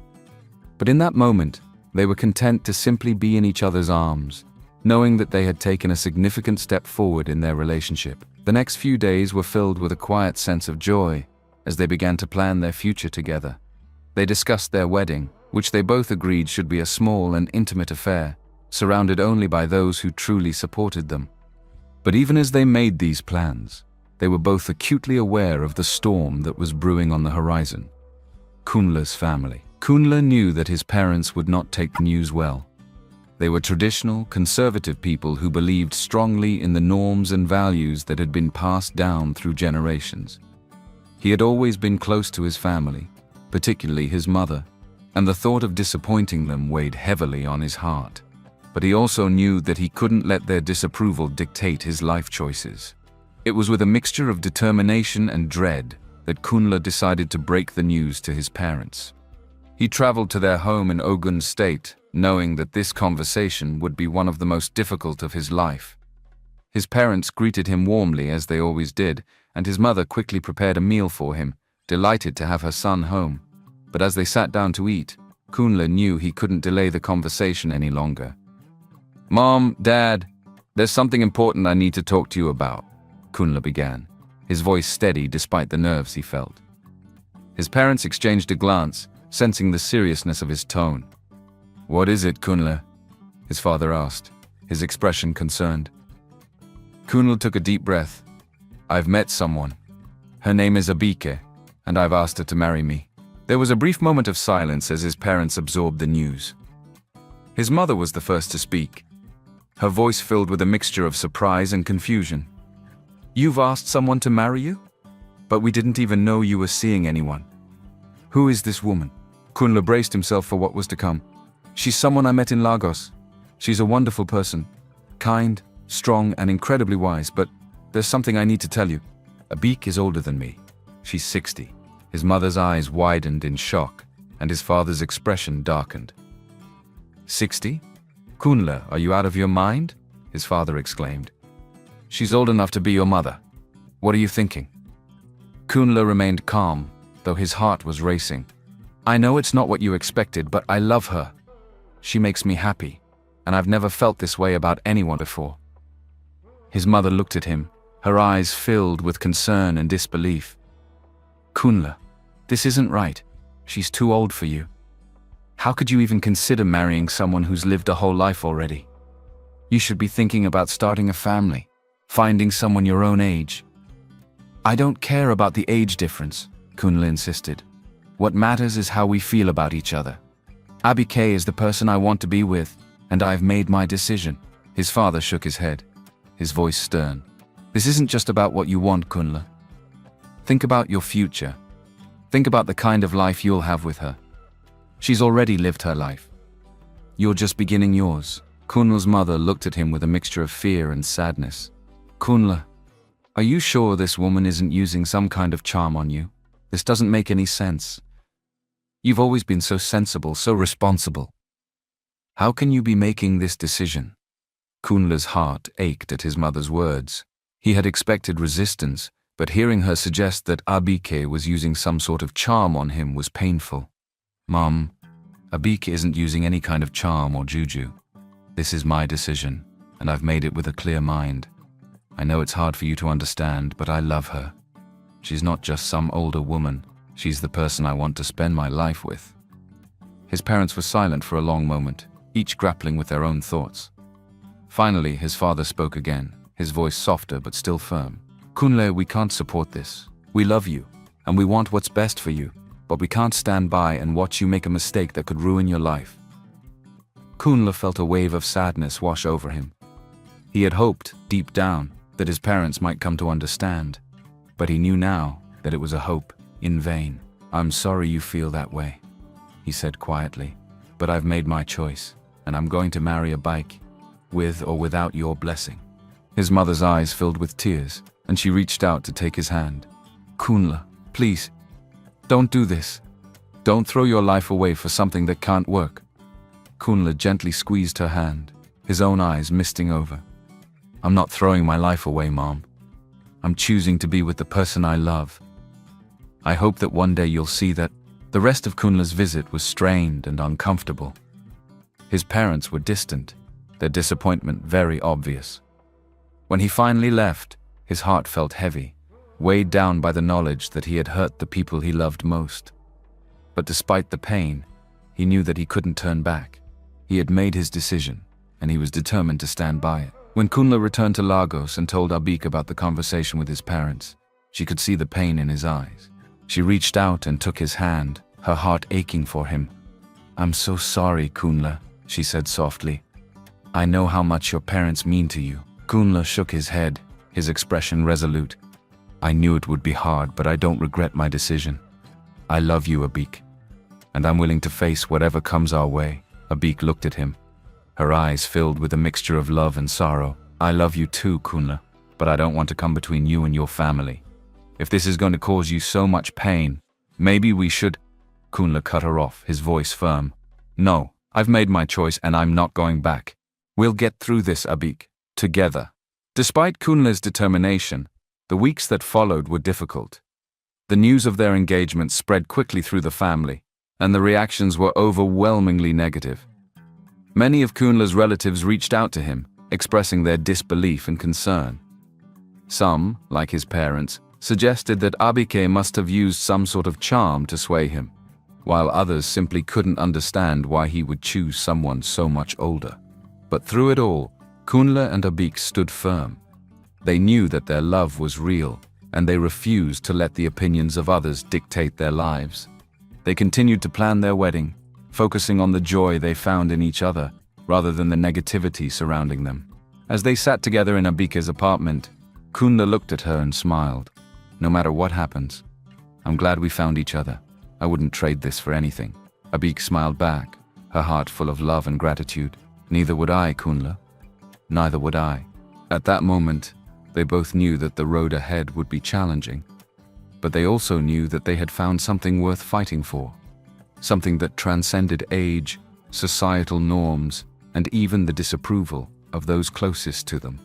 But in that moment, they were content to simply be in each other's arms, knowing that they had taken a significant step forward in their relationship. The next few days were filled with a quiet sense of joy as they began to plan their future together. They discussed their wedding, which they both agreed should be a small and intimate affair, surrounded only by those who truly supported them. But even as they made these plans, they were both acutely aware of the storm that was brewing on the horizon. Kunle's family. Kunle knew that his parents would not take the news well. They were traditional, conservative people who believed strongly in the norms and values that had been passed down through generations. He had always been close to his family, particularly his mother, and the thought of disappointing them weighed heavily on his heart. But he also knew that he couldn't let their disapproval dictate his life choices. It was with a mixture of determination and dread that Kunle decided to break the news to his parents. He traveled to their home in Ogun State, knowing that this conversation would be one of the most difficult of his life. His parents greeted him warmly, as they always did, and his mother quickly prepared a meal for him, delighted to have her son home. But as they sat down to eat, Kunle knew he couldn't delay the conversation any longer. "Mom, Dad, there's something important I need to talk to you about," Kunle began, his voice steady despite the nerves he felt. His parents exchanged a glance, sensing the seriousness of his tone. "What is it, Kunle?" his father asked, his expression concerned. Kunle took a deep breath. "I've met someone. Her name is Abike, and I've asked her to marry me." There was a brief moment of silence as his parents absorbed the news. His mother was the first to speak, her voice filled with a mixture of surprise and confusion. "You've asked someone to marry you? But we didn't even know you were seeing anyone. Who is this woman?" Kunle braced himself for what was to come. "She's someone I met in Lagos. She's a wonderful person, kind, strong, and incredibly wise, but there's something I need to tell you. Abike is older than me. She's 60. His mother's eyes widened in shock, and his father's expression darkened. 60? Kunle, are you out of your mind? His father exclaimed. She's old enough to be your mother. What are you thinking? Kunle remained calm, though his heart was racing. I know it's not what you expected, but I love her. She makes me happy, and I've never felt this way about anyone before. His mother looked at him, her eyes filled with concern and disbelief. Kunle, this isn't right. She's too old for you. How could you even consider marrying someone who's lived a whole life already? You should be thinking about starting a family, finding someone your own age. I don't care about the age difference, Kunle insisted. What matters is how we feel about each other. Abike is the person I want to be with, and I've made my decision. His father shook his head, his voice stern. This isn't just about what you want, Kunle. Think about your future. Think about the kind of life you'll have with her. She's already lived her life. You're just beginning yours. Kunle's mother looked at him with a mixture of fear and sadness. Kunle, are you sure this woman isn't using some kind of charm on you? This doesn't make any sense. You've always been so sensible, so responsible. How can you be making this decision? Kunle's heart ached at his mother's words. He had expected resistance, but hearing her suggest that Abike was using some sort of charm on him was painful. Mom, Abike isn't using any kind of charm or juju. This is my decision, and I've made it with a clear mind. I know it's hard for you to understand, but I love her. She's not just some older woman. She's the person I want to spend my life with. His parents were silent for a long moment, each grappling with their own thoughts. Finally, his father spoke again, his voice softer but still firm. Kunle, we can't support this. We love you, and we want what's best for you, but we can't stand by and watch you make a mistake that could ruin your life. Kunle felt a wave of sadness wash over him. He had hoped, deep down, that his parents might come to understand, but he knew now that it was a hope in vain. I'm sorry you feel that way, he said quietly, but I've made my choice, and I'm going to marry Abike, with or without your blessing. His mother's eyes filled with tears, and she reached out to take his hand. Kunle, please, don't do this. Don't throw your life away for something that can't work. Kunle gently squeezed her hand, his own eyes misting over. I'm not throwing my life away, Mom. I'm choosing to be with the person I love. I hope that one day you'll see that. The rest of Kunle's visit was strained and uncomfortable. His parents were distant, their disappointment very obvious. When he finally left, His heart felt heavy, weighed down by the knowledge that he had hurt the people he loved most. But despite the pain, he knew that he couldn't turn back. He had made his decision, and he was determined to stand by it. When Kunle returned to Lagos and told Abik about the conversation with his parents, she could see the pain in his eyes. She reached out and took his hand, her heart aching for him. "I'm so sorry, Kunle," she said softly. "I know how much your parents mean to you." Kunle shook his head, his expression resolute. "I knew it would be hard, but I don't regret my decision. I love you, Abik, and I'm willing to face whatever comes our way." Abik looked at him, her eyes filled with a mixture of love and sorrow. "I love you too, Kunle, but I don't want to come between you and your family. If this is going to cause you so much pain, maybe we should—" Kunle cut her off, his voice firm. "No, I've made my choice and I'm not going back. We'll get through this, Abik, together." Despite Kunle's determination, the weeks that followed were difficult. The news of their engagement spread quickly through the family, and the reactions were overwhelmingly negative. Many of Kunle's relatives reached out to him, expressing their disbelief and concern. Some, like his parents, suggested that Abike must have used some sort of charm to sway him, while others simply couldn't understand why he would choose someone so much older. But through it all, Kunle and Abik stood firm. They knew that their love was real, and they refused to let the opinions of others dictate their lives. They continued to plan their wedding, focusing on the joy they found in each other, rather than the negativity surrounding them. As they sat together in Abike's apartment, Kunle looked at her and smiled. "No matter what happens, I'm glad we found each other. I wouldn't trade this for anything." Abik smiled back, her heart full of love and gratitude. "Neither would I, Kunle. Neither would I." At that moment, they both knew that the road ahead would be challenging, but they also knew that they had found something worth fighting for, something that transcended age, societal norms, and even the disapproval of those closest to them.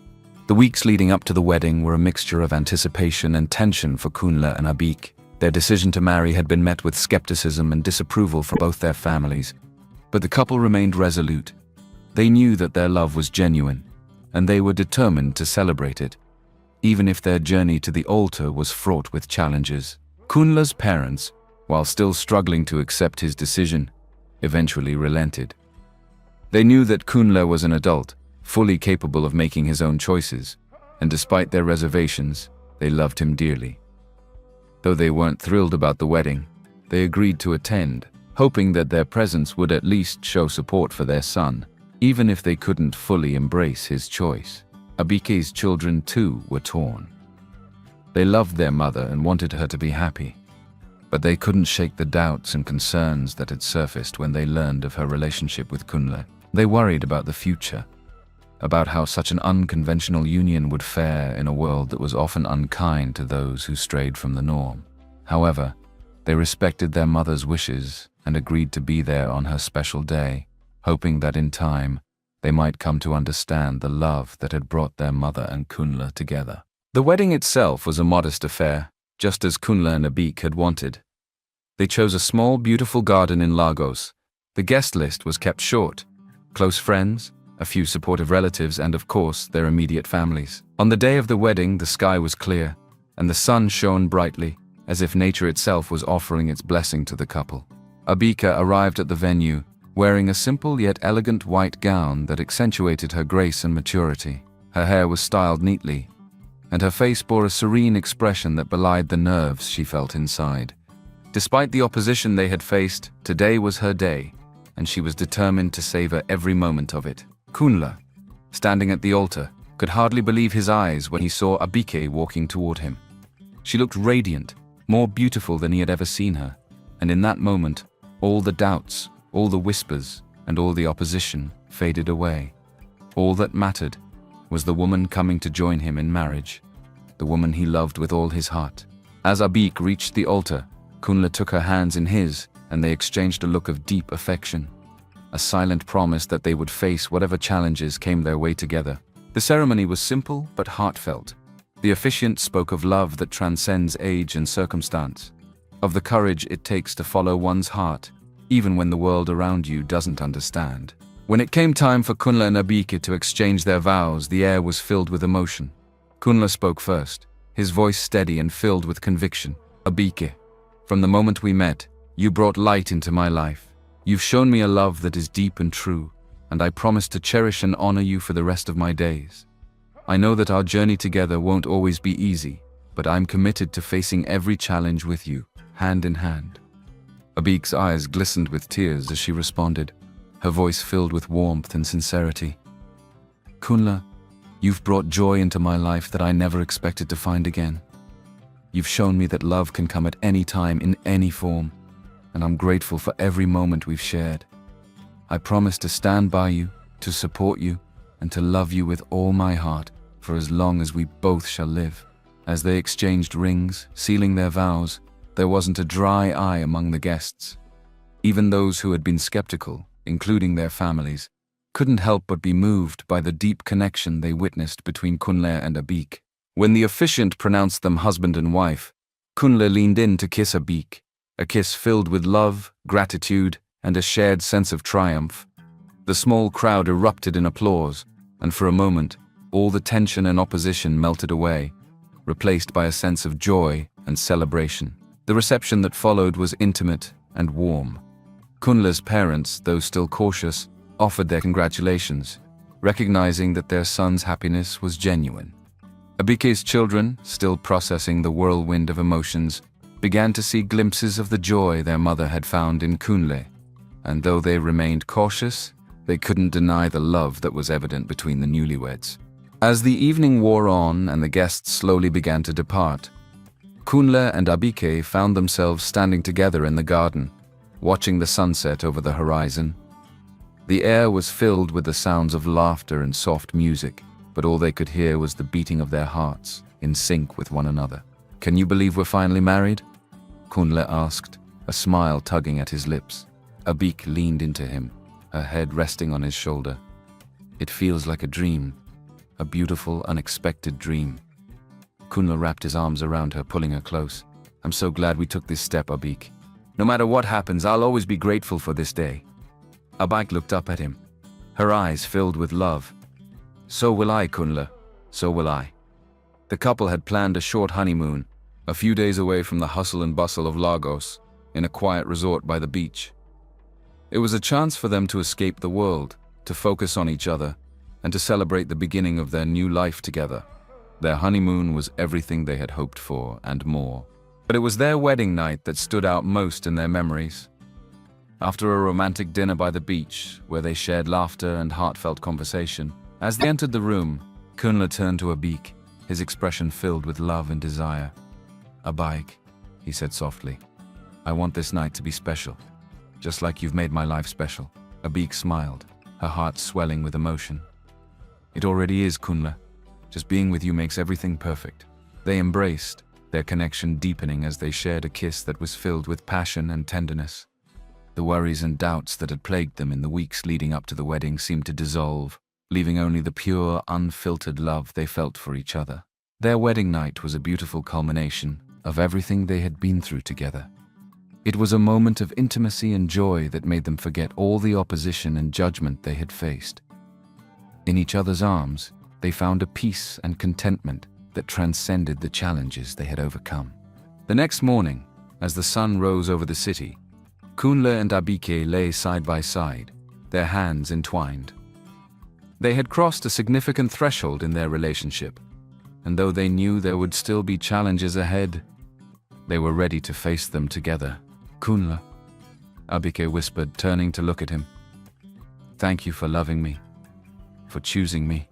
The weeks leading up to the wedding were a mixture of anticipation and tension for Kunle and Abik. Their decision to marry had been met with skepticism and disapproval from both their families, but the couple remained resolute. They knew that their love was genuine, and they were determined to celebrate it, even if their journey to the altar was fraught with challenges. Kunle's parents, while still struggling to accept his decision, eventually relented. They knew that Kunle was an adult, fully capable of making his own choices, and despite their reservations, they loved him dearly. Though they weren't thrilled about the wedding, they agreed to attend, hoping that their presence would at least show support for their son, even if they couldn't fully embrace his choice. Abike's children too were torn. They loved their mother and wanted her to be happy, but they couldn't shake the doubts and concerns that had surfaced when they learned of her relationship with Kunle. They worried about the future, about how such an unconventional union would fare in a world that was often unkind to those who strayed from the norm. However, they respected their mother's wishes and agreed to be there on her special day, hoping that in time, they might come to understand the love that had brought their mother and Kunle together. The wedding itself was a modest affair, just as Kunle and Abik had wanted. They chose a small, beautiful garden in Lagos. The guest list was kept short: close friends, a few supportive relatives, and of course, their immediate families. On the day of the wedding, the sky was clear, and the sun shone brightly, as if nature itself was offering its blessing to the couple. Abika arrived at the venue, wearing a simple yet elegant white gown that accentuated her grace and maturity. Her hair was styled neatly, and her face bore a serene expression that belied the nerves she felt inside. Despite the opposition they had faced, today was her day, and she was determined to savor every moment of it. Kunle, standing at the altar, could hardly believe his eyes when he saw Abike walking toward him. She looked radiant, more beautiful than he had ever seen her, and in that moment, all the doubts, all the whispers, and all the opposition faded away. All that mattered was the woman coming to join him in marriage, the woman he loved with all his heart. As Abik reached the altar, Kunle took her hands in his, and they exchanged a look of deep affection, a silent promise that they would face whatever challenges came their way together. The ceremony was simple but heartfelt. The officiant spoke of love that transcends age and circumstance, of the courage it takes to follow one's heart, even when the world around you doesn't understand. When it came time for Kunle and Abike to exchange their vows, the air was filled with emotion. Kunle spoke first, his voice steady and filled with conviction. Abike, from the moment we met, you brought light into my life. You've shown me a love that is deep and true, and I promise to cherish and honor you for the rest of my days. I know that our journey together won't always be easy, but I'm committed to facing every challenge with you, hand in hand. Abike's eyes glistened with tears as she responded, her voice filled with warmth and sincerity. Kunle, you've brought joy into my life that I never expected to find again. You've shown me that love can come at any time in any form, and I'm grateful for every moment we've shared. I promise to stand by you, to support you, and to love you with all my heart for as long as we both shall live. As they exchanged rings, sealing their vows, there wasn't a dry eye among the guests. Even those who had been skeptical, including their families, couldn't help but be moved by the deep connection they witnessed between Kunle and Abike. When the officiant pronounced them husband and wife, Kunle leaned in to kiss Abike, a kiss filled with love, gratitude, and a shared sense of triumph. The small crowd erupted in applause, and for a moment, all the tension and opposition melted away, replaced by a sense of joy and celebration. The reception that followed was intimate and warm. Kunle's parents, though still cautious, offered their congratulations, recognizing that their son's happiness was genuine. Abike's children, still processing the whirlwind of emotions, began to see glimpses of the joy their mother had found in Kunle, and though they remained cautious, they couldn't deny the love that was evident between the newlyweds. As the evening wore on and the guests slowly began to depart, Kunle and Abike found themselves standing together in the garden, watching the sunset over the horizon. The air was filled with the sounds of laughter and soft music, but all they could hear was the beating of their hearts, in sync with one another. "Can you believe we're finally married?" Kunle asked, a smile tugging at his lips. Abike leaned into him, her head resting on his shoulder. "It feels like a dream, a beautiful, unexpected dream." Kunle wrapped his arms around her, pulling her close. "I'm so glad we took this step, Abike. No matter what happens, I'll always be grateful for this day." Abike looked up at him, her eyes filled with love. "So will I, Kunle. So will I." The couple had planned a short honeymoon, a few days away from the hustle and bustle of Lagos, in a quiet resort by the beach. It was a chance for them to escape the world, to focus on each other, and to celebrate the beginning of their new life together. Their honeymoon was everything they had hoped for and more. But it was their wedding night that stood out most in their memories. After a romantic dinner by the beach, where they shared laughter and heartfelt conversation, as they entered the room, Kunle turned to Abike, his expression filled with love and desire. "Abike," he said softly, "I want this night to be special, just like you've made my life special." Abike smiled, her heart swelling with emotion. "It already is, Kunle. Just being with you makes everything perfect." They embraced, their connection deepening as they shared a kiss that was filled with passion and tenderness. The worries and doubts that had plagued them in the weeks leading up to the wedding seemed to dissolve, leaving only the pure, unfiltered love they felt for each other. Their wedding night was a beautiful culmination of everything they had been through together. It was a moment of intimacy and joy that made them forget all the opposition and judgment they had faced. In each other's arms, they found a peace and contentment that transcended the challenges they had overcome. The next morning, as the sun rose over the city, Kunle and Abike lay side by side, their hands entwined. They had crossed a significant threshold in their relationship, and though they knew there would still be challenges ahead, they were ready to face them together. "Kunle," Abike whispered, turning to look at him. "Thank you for loving me, for choosing me,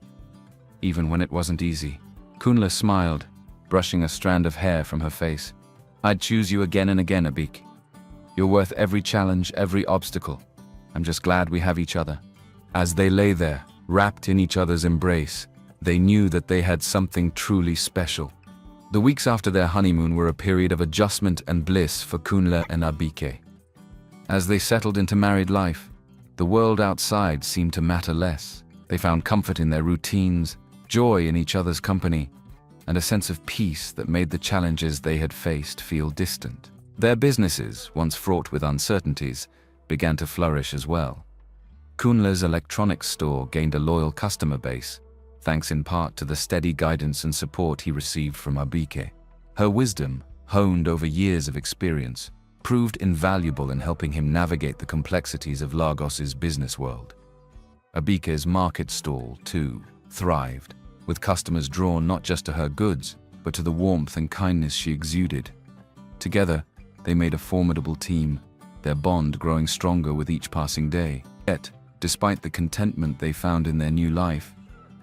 even when it wasn't easy." Kunle smiled, brushing a strand of hair from her face. "I'd choose you again and again, Abike. You're worth every challenge, every obstacle. I'm just glad we have each other." As they lay there, wrapped in each other's embrace, they knew that they had something truly special. The weeks after their honeymoon were a period of adjustment and bliss for Kunle and Abike. As they settled into married life, the world outside seemed to matter less. They found comfort in their routines, joy in each other's company, and a sense of peace that made the challenges they had faced feel distant. Their businesses, once fraught with uncertainties, began to flourish as well. Kunle's electronics store gained a loyal customer base, thanks in part to the steady guidance and support he received from Abike. Her wisdom, honed over years of experience, proved invaluable in helping him navigate the complexities of Lagos's business world. Abike's market stall, too, thrived, with customers drawn not just to her goods, but to the warmth and kindness she exuded. Together, they made a formidable team, their bond growing stronger with each passing day. Yet, despite the contentment they found in their new life,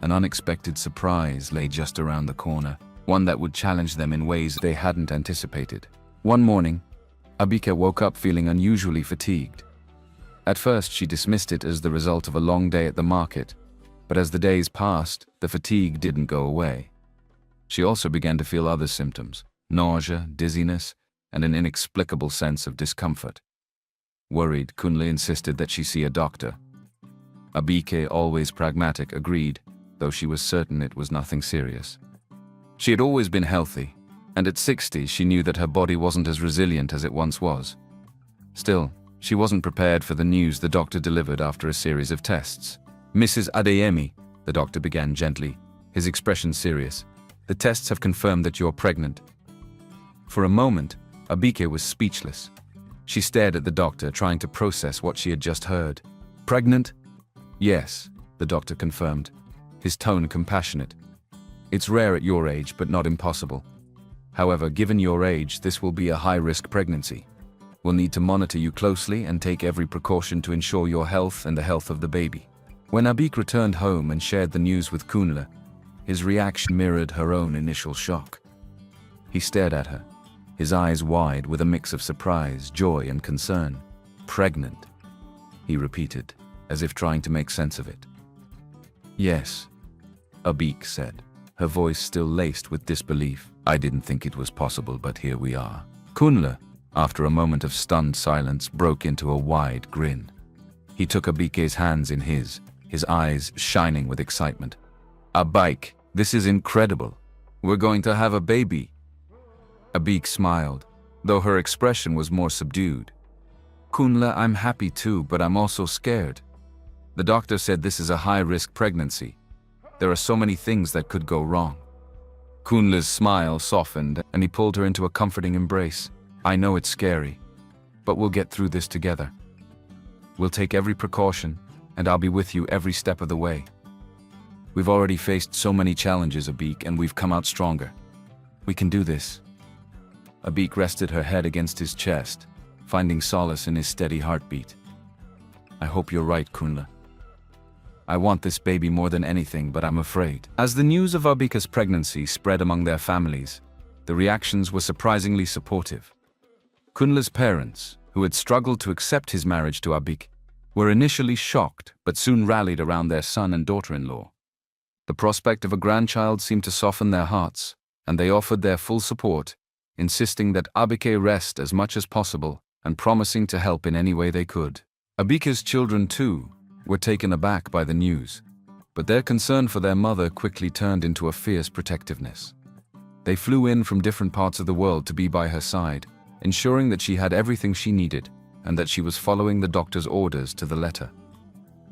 an unexpected surprise lay just around the corner, one that would challenge them in ways they hadn't anticipated. One morning, Abike woke up feeling unusually fatigued. At first, she dismissed it as the result of a long day at the market, but as the days passed, the fatigue didn't go away. She also began to feel other symptoms: nausea, dizziness, and an inexplicable sense of discomfort. Worried, Kunle insisted that she see a doctor. Abike, always pragmatic, agreed, though she was certain it was nothing serious. She had always been healthy, and at 60 she knew that her body wasn't as resilient as it once was. Still, she wasn't prepared for the news the doctor delivered after a series of tests. "Mrs. Adeyemi," the doctor began gently, his expression serious, "the tests have confirmed that you're pregnant." For a moment, Abike was speechless. She stared at the doctor, trying to process what she had just heard. "Pregnant?" "Yes," the doctor confirmed, his tone compassionate. "It's rare at your age, but not impossible. However, given your age, this will be a high-risk pregnancy. We'll need to monitor you closely and take every precaution to ensure your health and the health of the baby." When Abike returned home and shared the news with Kunle, his reaction mirrored her own initial shock. He stared at her, his eyes wide with a mix of surprise, joy, and concern. "Pregnant," he repeated, as if trying to make sense of it. "Yes," Abike said, her voice still laced with disbelief. "I didn't think it was possible, but here we are." Kunle, after a moment of stunned silence, broke into a wide grin. He took Abike's hands in his eyes shining with excitement. "Abike, this is incredible. We're going to have a baby." Abike smiled, though her expression was more subdued. "Kunle, I'm happy too, but I'm also scared. The doctor said this is a high-risk pregnancy. There are so many things that could go wrong." Kunle's smile softened, and he pulled her into a comforting embrace. "I know it's scary, but we'll get through this together. We'll take every precaution, and I'll be with you every step of the way. We've already faced so many challenges, Abike, and we've come out stronger. We can do this." Abike rested her head against his chest, finding solace in his steady heartbeat. "I hope you're right, Kunle. I want this baby more than anything, but I'm afraid." As the news of Abike's pregnancy spread among their families, the reactions were surprisingly supportive. Kunle's parents, who had struggled to accept his marriage to Abike, were initially shocked but soon rallied around their son and daughter-in-law. The prospect of a grandchild seemed to soften their hearts, and they offered their full support, insisting that Abike rest as much as possible and promising to help in any way they could. Abike's children, too, were taken aback by the news, but their concern for their mother quickly turned into a fierce protectiveness. They flew in from different parts of the world to be by her side, ensuring that she had everything she needed and that she was following the doctor's orders to the letter.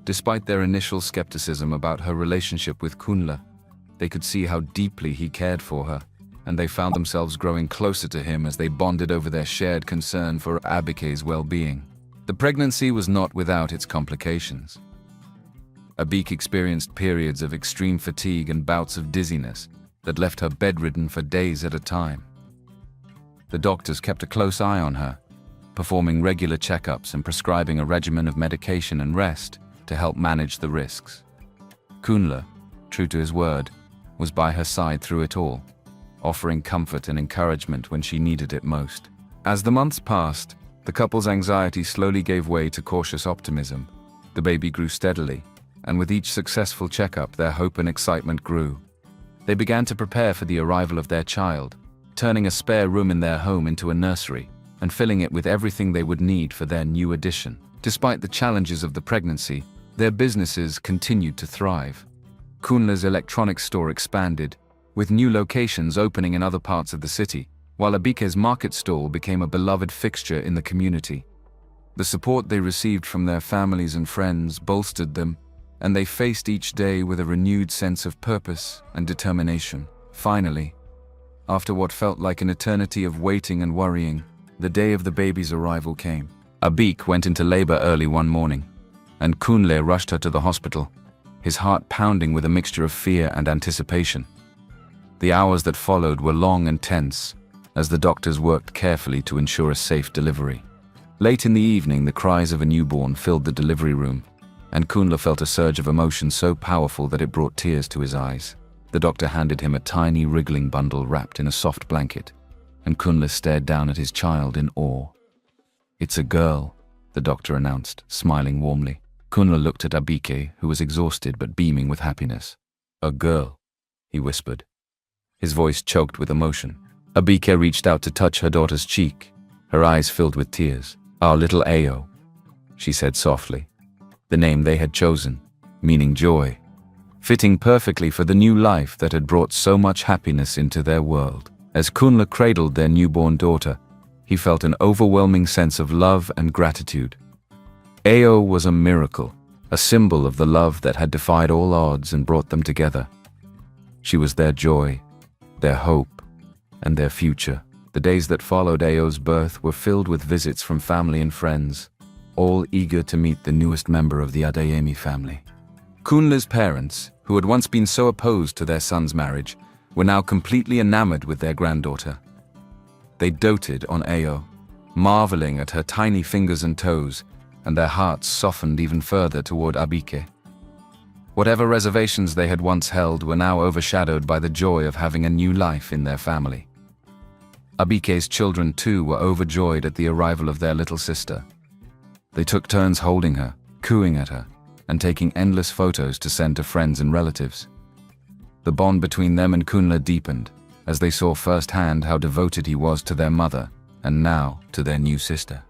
Despite their initial skepticism about her relationship with Kunle, they could see how deeply he cared for her, and they found themselves growing closer to him as they bonded over their shared concern for Abike's well-being. The pregnancy was not without its complications. Abike experienced periods of extreme fatigue and bouts of dizziness that left her bedridden for days at a time. The doctors kept a close eye on her, performing regular checkups and prescribing a regimen of medication and rest to help manage the risks. Kunle, true to his word, was by her side through it all, offering comfort and encouragement when she needed it most. As the months passed, the couple's anxiety slowly gave way to cautious optimism. The baby grew steadily, and with each successful checkup, their hope and excitement grew. They began to prepare for the arrival of their child, turning a spare room in their home into a nursery and filling it with everything they would need for their new addition. Despite the challenges of the pregnancy, their businesses continued to thrive. Kunle's electronics store expanded, with new locations opening in other parts of the city, while Abike's market stall became a beloved fixture in the community. The support they received from their families and friends bolstered them, and they faced each day with a renewed sense of purpose and determination. Finally, after what felt like an eternity of waiting and worrying, the day of the baby's arrival came. Abik went into labor early one morning, and Kunle rushed her to the hospital, his heart pounding with a mixture of fear and anticipation. The hours that followed were long and tense, as the doctors worked carefully to ensure a safe delivery. Late in the evening, the cries of a newborn filled the delivery room, and Kunle felt a surge of emotion so powerful that it brought tears to his eyes. The doctor handed him a tiny, wriggling bundle wrapped in a soft blanket, and Kunle stared down at his child in awe. "It's a girl," the doctor announced, smiling warmly. Kunle looked at Abike, who was exhausted but beaming with happiness. "A girl," he whispered, his voice choked with emotion. Abike reached out to touch her daughter's cheek, her eyes filled with tears. "Our little Ayo," she said softly, the name they had chosen, meaning joy, fitting perfectly for the new life that had brought so much happiness into their world. As Kunle cradled their newborn daughter, he felt an overwhelming sense of love and gratitude. Ayo was a miracle, a symbol of the love that had defied all odds and brought them together. She was their joy, their hope, and their future. The days that followed Ayo's birth were filled with visits from family and friends, all eager to meet the newest member of the Adeyemi family. Kunle's parents, who had once been so opposed to their son's marriage, were now completely enamored with their granddaughter. They doted on Ayo, marveling at her tiny fingers and toes, and their hearts softened even further toward Abike. Whatever reservations they had once held were now overshadowed by the joy of having a new life in their family. Abike's children too were overjoyed at the arrival of their little sister. They took turns holding her, cooing at her, and taking endless photos to send to friends and relatives. The bond between them and Kunle deepened, as they saw firsthand how devoted he was to their mother, and now to their new sister.